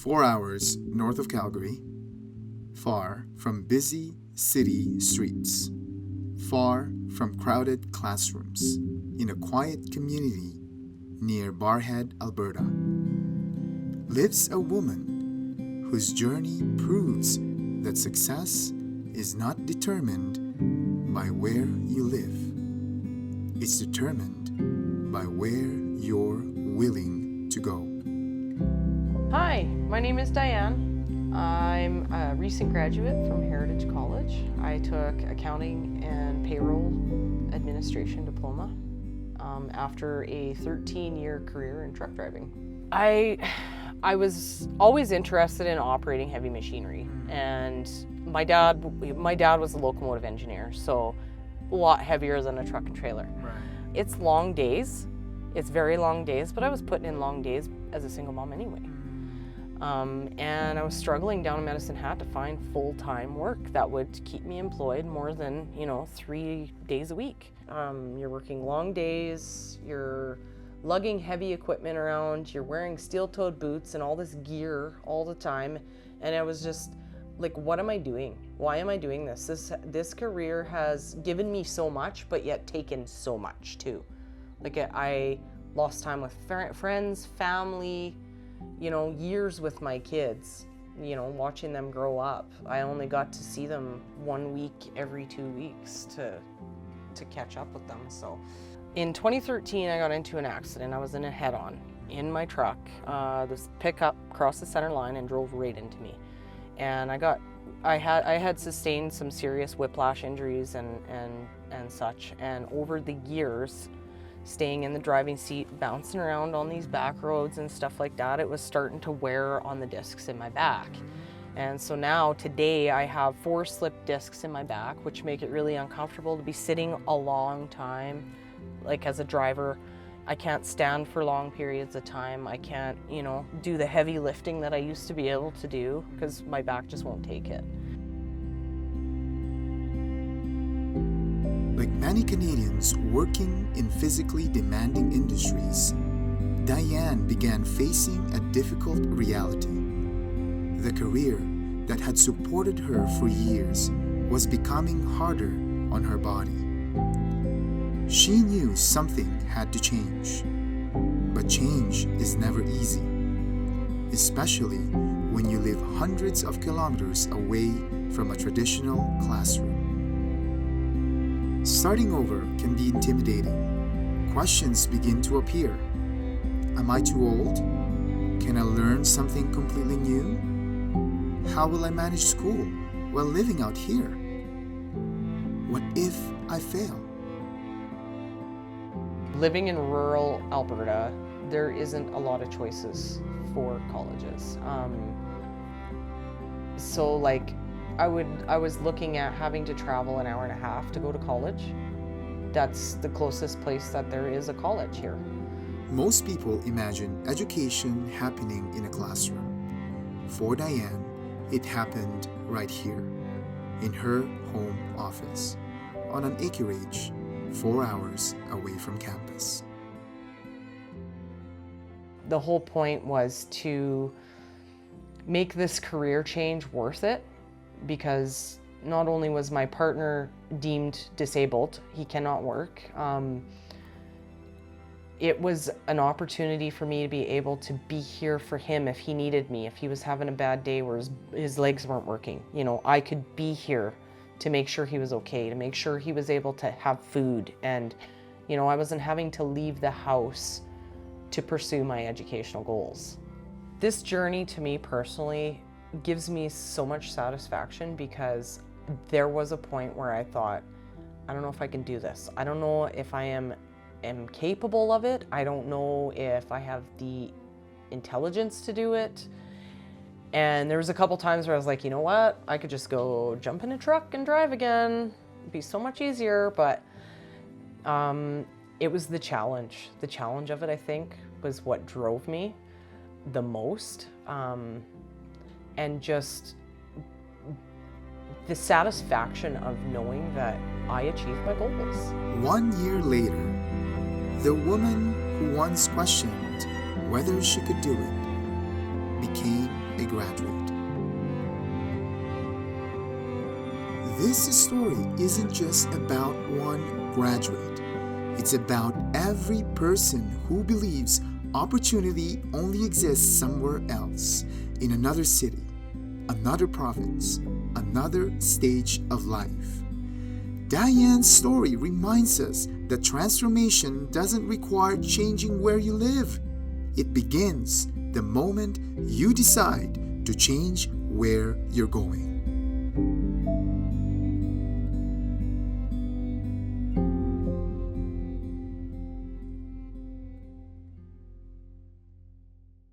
4 hours north of Calgary, far from busy city streets, far from crowded classrooms, in a quiet community near Barhead, Alberta, lives a woman whose journey proves that success is not determined by where you live. It's determined by where you're willing to go. Hi, my name is Diane. I'm a recent graduate from Heritage College. I took accounting and payroll administration diploma after a 13-year career in truck driving. I was always interested in operating heavy machinery, and my dad was a locomotive engineer, so a lot heavier than a truck and trailer. Right. It's long days. It's very long days, but I was putting in long days as a single mom anyway. And I was struggling down in Medicine Hat to find full-time work that would keep me employed more than, 3 days a week. You're working long days, you're lugging heavy equipment around, you're wearing steel-toed boots and all this gear all the time. And I was just like, what am I doing? Why am I doing this? This career has given me so much, but yet taken so much too. Like I lost time with friends, family, years with my kids, watching them grow up. I only got to see them 1 week every 2 weeks to catch up with them. So in 2013, I got into an accident. I was in a head-on in my truck. This pickup crossed the center line and drove right into me. And I had sustained some serious whiplash injuries and such. And over the years, staying in the driving seat, bouncing around on these back roads and stuff like that, it was starting to wear on the discs in my back. And so now, today, I have 4 slip discs in my back, which make it really uncomfortable to be sitting a long time. Like as a driver, I can't stand for long periods of time. I can't, do the heavy lifting that I used to be able to do because my back just won't take it. Like many Canadians working in physically demanding industries, Diane began facing a difficult reality. The career that had supported her for years was becoming harder on her body. She knew something had to change, but change is never easy, especially when you live hundreds of kilometers away from a traditional classroom. Starting over can be intimidating. Questions begin to appear. Am I too old? Can I learn something completely new? How will I manage school while living out here? What if I fail? Living in rural Alberta, there isn't a lot of choices for colleges. I was looking at having to travel an hour and a half to go to college. That's the closest place that there is a college here. Most people imagine education happening in a classroom. For Diane, it happened right here, in her home office, on an acreage 4 hours away from campus. The whole point was to make this career change worth it, because not only was my partner deemed disabled, he cannot work, it was an opportunity for me to be able to be here for him if he needed me, if he was having a bad day where his legs weren't working. I could be here to make sure he was okay, to make sure he was able to have food, and I wasn't having to leave the house to pursue my educational goals. This journey to me personally gives me so much satisfaction, because there was a point where I thought, I don't know if I can do this. I don't know if I am capable of it. I don't know if I have the intelligence to do it. And there was a couple times where I was like, you know what? I could just go jump in a truck and drive again. It'd be so much easier, but it was the challenge. The challenge of it, I think, was what drove me the most. And just the satisfaction of knowing that I achieved my goals. 1 year later, the woman who once questioned whether she could do it became a graduate. This story isn't just about one graduate. It's about every person who believes opportunity only exists somewhere else, in another city, another province, another stage of life. Diane's story reminds us that transformation doesn't require changing where you live. It begins the moment you decide to change where you're going.